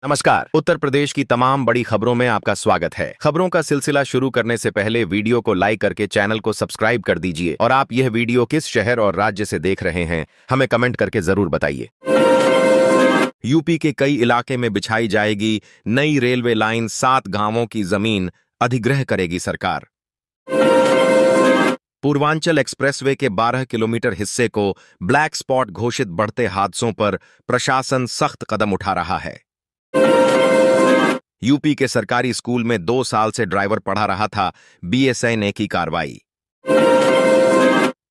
नमस्कार। उत्तर प्रदेश की तमाम बड़ी खबरों में आपका स्वागत है। खबरों का सिलसिला शुरू करने से पहले वीडियो को लाइक करके चैनल को सब्सक्राइब कर दीजिए और आप यह वीडियो किस शहर और राज्य से देख रहे हैं हमें कमेंट करके जरूर बताइए। यूपी के कई इलाके में बिछाई जाएगी नई रेलवे लाइन, 7 गांवों की जमीन अधिग्रह करेगी सरकार। पूर्वांचल एक्सप्रेसवे के 12 किलोमीटर हिस्से को ब्लैक स्पॉट घोषित, बढ़ते हादसों पर प्रशासन सख्त कदम उठा रहा है। यूपी के सरकारी स्कूल में 2 साल से ड्राइवर पढ़ा रहा था, बीएसआई ने की कार्रवाई।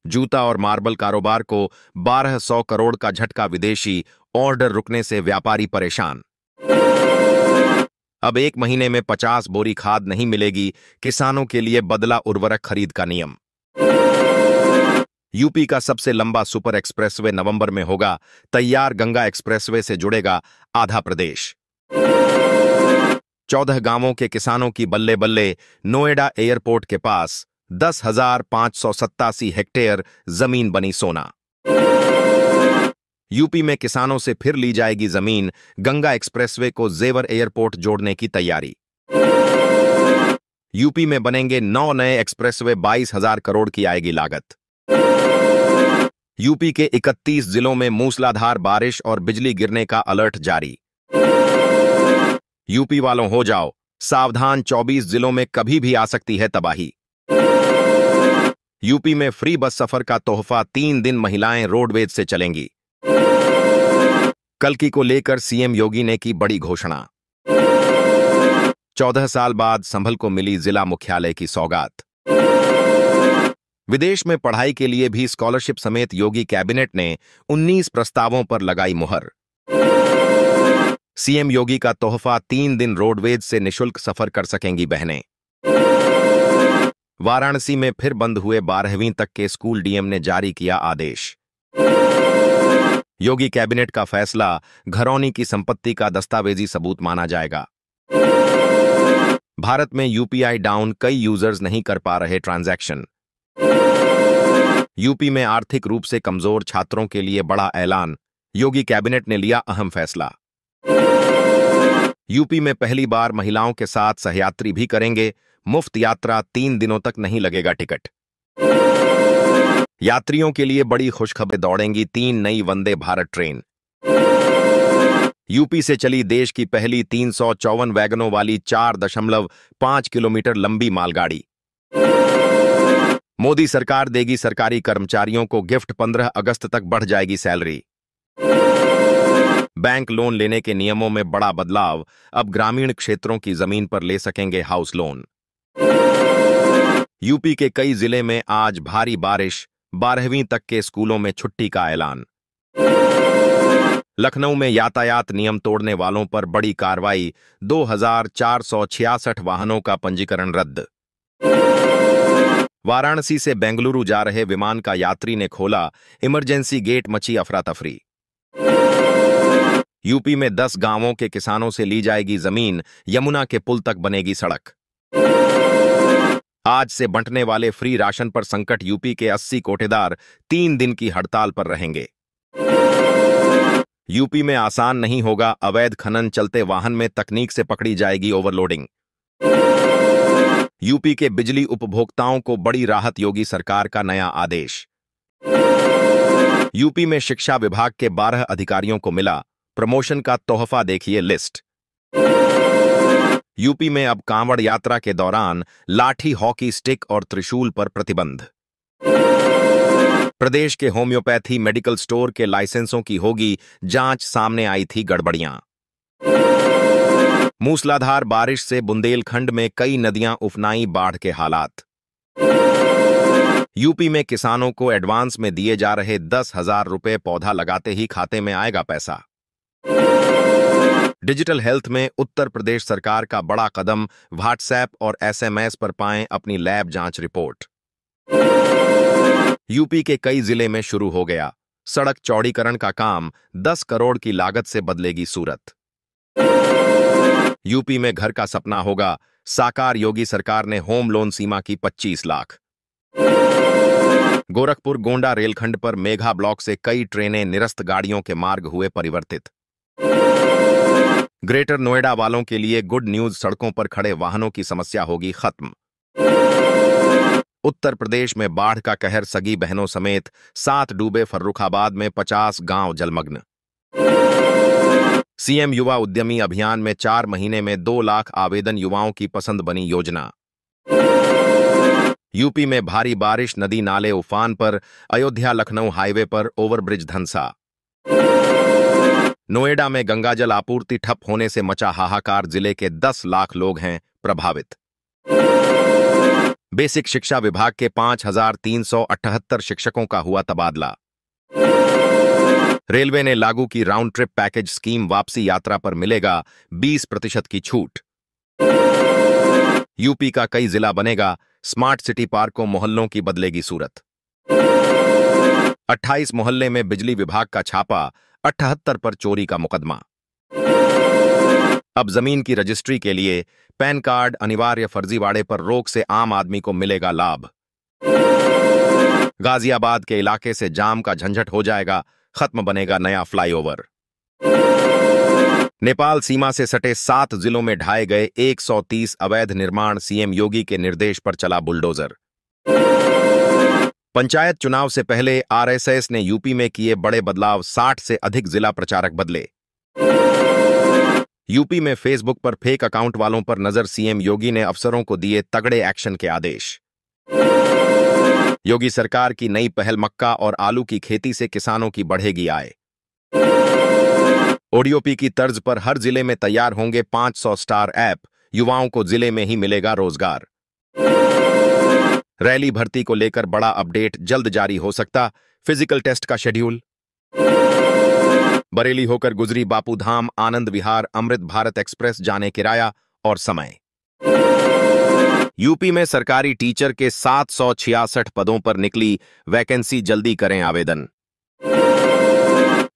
जूता और मार्बल कारोबार को 1200 करोड़ का झटका, विदेशी ऑर्डर रुकने से व्यापारी परेशान। अब 1 महीने में 50 बोरी खाद नहीं मिलेगी, किसानों के लिए बदला उर्वरक खरीद का नियम। यूपी का सबसे लंबा सुपर एक्सप्रेसवे नवंबर में होगा तैयार, गंगा एक्सप्रेसवे से जुड़ेगा आधा प्रदेश। 14 गांवों के किसानों की बल्ले बल्ले, नोएडा एयरपोर्ट के पास 10,587 हेक्टेयर जमीन बनी सोना। यूपी में किसानों से फिर ली जाएगी जमीन, गंगा एक्सप्रेसवे को जेवर एयरपोर्ट जोड़ने की तैयारी। यूपी में बनेंगे 9 नए एक्सप्रेसवे, 22,000 करोड़ की आएगी लागत। यूपी के 31 जिलों में मूसलाधार बारिश और बिजली गिरने का अलर्ट जारी। यूपी वालों हो जाओ सावधान, 24 जिलों में कभी भी आ सकती है तबाही। यूपी में फ्री बस सफर का तोहफा, 3 दिन महिलाएं रोडवेज से चलेंगी। कल्कि को लेकर सीएम योगी ने की बड़ी घोषणा। 14 साल बाद संभल को मिली जिला मुख्यालय की सौगात। विदेश में पढ़ाई के लिए भी स्कॉलरशिप समेत योगी कैबिनेट ने 19 प्रस्तावों पर लगाई मुहर। सीएम योगी का तोहफा, 3 दिन रोडवेज से निशुल्क सफर कर सकेंगी बहनें। वाराणसी में फिर बंद हुए 12वीं तक के स्कूल, डीएम ने जारी किया आदेश। योगी कैबिनेट का फैसला, घरौनी की संपत्ति का दस्तावेजी सबूत माना जाएगा। भारत में यूपीआई डाउन, कई यूजर्स नहीं कर पा रहे ट्रांजैक्शन। यूपी में आर्थिक रूप से कमजोर छात्रों के लिए बड़ा ऐलान, योगी कैबिनेट ने लिया अहम फैसला। यूपी में पहली बार महिलाओं के साथ सहयात्री भी करेंगे मुफ्त यात्रा, 3 दिनों तक नहीं लगेगा टिकट। यात्रियों के लिए बड़ी खुशखबरी, दौड़ेंगी 3 नई वंदे भारत ट्रेन। यूपी से चली देश की पहली 354 वैगनों वाली 4.5 किलोमीटर लंबी मालगाड़ी। मोदी सरकार देगी सरकारी कर्मचारियों को गिफ्ट, 15 अगस्त तक बढ़ जाएगी सैलरी। बैंक लोन लेने के नियमों में बड़ा बदलाव, अब ग्रामीण क्षेत्रों की जमीन पर ले सकेंगे हाउस लोन। यूपी के कई जिले में आज भारी बारिश, 12वीं तक के स्कूलों में छुट्टी का ऐलान। लखनऊ में यातायात नियम तोड़ने वालों पर बड़ी कार्रवाई, 2,466 वाहनों का पंजीकरण रद्द। वाराणसी से बेंगलुरु जा रहे विमान का यात्री ने खोला इमरजेंसी गेट, मची अफरा तफरी। यूपी में 10 गांवों के किसानों से ली जाएगी जमीन, यमुना के पुल तक बनेगी सड़क। आज से बंटने वाले फ्री राशन पर संकट, यूपी के 80 कोटेदार 3 दिन की हड़ताल पर रहेंगे। यूपी में आसान नहीं होगा अवैध खनन, चलते वाहन में तकनीक से पकड़ी जाएगी ओवरलोडिंग। यूपी के बिजली उपभोक्ताओं को बड़ी राहत, योगी सरकार का नया आदेश। यूपी में शिक्षा विभाग के 12 अधिकारियों को मिला प्रमोशन का तोहफा, देखिए लिस्ट। यूपी में अब कांवड़ यात्रा के दौरान लाठी, हॉकी स्टिक और त्रिशूल पर प्रतिबंध। प्रदेश के होम्योपैथी मेडिकल स्टोर के लाइसेंसों की होगी जांच, सामने आई थी गड़बड़ियां। मूसलाधार बारिश से बुंदेलखंड में कई नदियां उफनाई, बाढ़ के हालात। यूपी में किसानों को एडवांस में दिए जा रहे 10,000 रुपए, पौधा लगाते ही खाते में आएगा पैसा। डिजिटल हेल्थ में उत्तर प्रदेश सरकार का बड़ा कदम, व्हाट्सएप और एसएमएस पर पाएं अपनी लैब जांच रिपोर्ट। यूपी के कई जिले में शुरू हो गया सड़क चौड़ीकरण का काम, 10 करोड़ की लागत से बदलेगी सूरत। यूपी में घर का सपना होगा साकार, योगी सरकार ने होम लोन सीमा की 25 लाख। गोरखपुर गोंडा रेलखंड पर मेगा ब्लॉक से कई ट्रेनें निरस्त, गाड़ियों के मार्ग हुए परिवर्तित। ग्रेटर नोएडा वालों के लिए गुड न्यूज, सड़कों पर खड़े वाहनों की समस्या होगी खत्म। उत्तर प्रदेश में बाढ़ का कहर, सगी बहनों समेत 7 डूबे, फर्रुखाबाद में 50 गांव जलमग्न। सीएम युवा उद्यमी अभियान में 4 महीने में 2 लाख आवेदन, युवाओं की पसंद बनी योजना। यूपी में भारी बारिश, नदी नाले उफान पर, अयोध्या लखनऊ हाईवे पर ओवरब्रिज धंसा। नोएडा में गंगाजल आपूर्ति ठप होने से मचा हाहाकार, जिले के 10 लाख लोग हैं प्रभावित। बेसिक शिक्षा विभाग के 5,378 शिक्षकों का हुआ तबादला। रेलवे ने लागू की राउंड ट्रिप पैकेज स्कीम, वापसी यात्रा पर मिलेगा 20% की छूट। यूपी का कई जिला बनेगा स्मार्ट सिटी, पार्कों मोहल्लों की बदलेगी सूरत। 28 मोहल्ले में बिजली विभाग का छापा, 78 पर चोरी का मुकदमा। अब जमीन की रजिस्ट्री के लिए पैन कार्ड अनिवार्य, फर्जीवाड़े पर रोक से आम आदमी को मिलेगा लाभ। गाजियाबाद के इलाके से जाम का झंझट हो जाएगा खत्म, बनेगा नया फ्लाईओवर। नेपाल सीमा से सटे 7 जिलों में ढाए गए 130 अवैध निर्माण, सीएम योगी के निर्देश पर चला बुलडोजर। पंचायत चुनाव से पहले आरएसएस ने यूपी में किए बड़े बदलाव, 60 से अधिक जिला प्रचारक बदले। यूपी में फेसबुक पर फेक अकाउंट वालों पर नजर, सीएम योगी ने अफसरों को दिए तगड़े एक्शन के आदेश। योगी सरकार की नई पहल, मक्का और आलू की खेती से किसानों की बढ़ेगी आय। ओडीओपी की तर्ज पर हर जिले में तैयार होंगे 500 स्टार ऐप, युवाओं को जिले में ही मिलेगा रोजगार। रैली भर्ती को लेकर बड़ा अपडेट जल्द जारी हो सकता, फिजिकल टेस्ट का शेड्यूल। बरेली होकर गुजरी बापू धाम, आनंद विहार, अमृत भारत एक्सप्रेस, जाने किराया और समय। यूपी में सरकारी टीचर के 766 पदों पर निकली वैकेंसी, जल्दी करें आवेदन।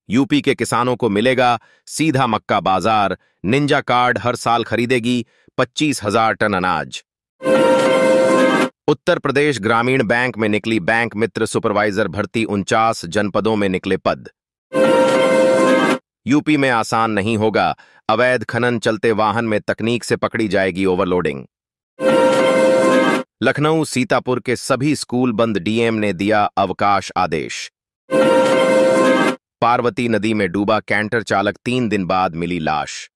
यूपी के किसानों को मिलेगा सीधा मक्का बाजार, निंजा कार्ड हर साल खरीदेगी 25,000 टन अनाज। उत्तर प्रदेश ग्रामीण बैंक में निकली बैंक मित्र सुपरवाइजर भर्ती, 49 जनपदों में निकले पद। यूपी में आसान नहीं होगा, अवैध खनन, चलते वाहन में तकनीक से पकड़ी जाएगी ओवरलोडिंग। लखनऊ सीतापुर के सभी स्कूल बंद, डीएम ने दिया अवकाश आदेश। पार्वती नदी में डूबा कैंटर चालक, 3 दिन बाद मिली लाश।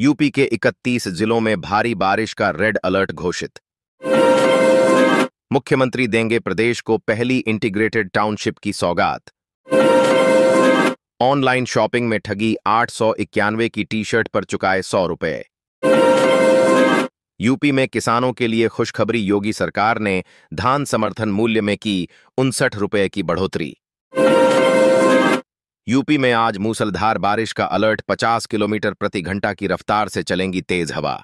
यूपी के 31 जिलों में भारी बारिश का रेड अलर्ट घोषित। मुख्यमंत्री देंगे प्रदेश को पहली इंटीग्रेटेड टाउनशिप की सौगात। ऑनलाइन शॉपिंग में ठगी, 891 की टी-शर्ट पर चुकाए 100 रुपए। यूपी में किसानों के लिए खुशखबरी, योगी सरकार ने धान समर्थन मूल्य में की 59 रुपए की बढ़ोतरी। यूपी में आज मूसलाधार बारिश का अलर्ट, 50 किलोमीटर प्रति घंटा की रफ्तार से चलेंगी तेज हवा।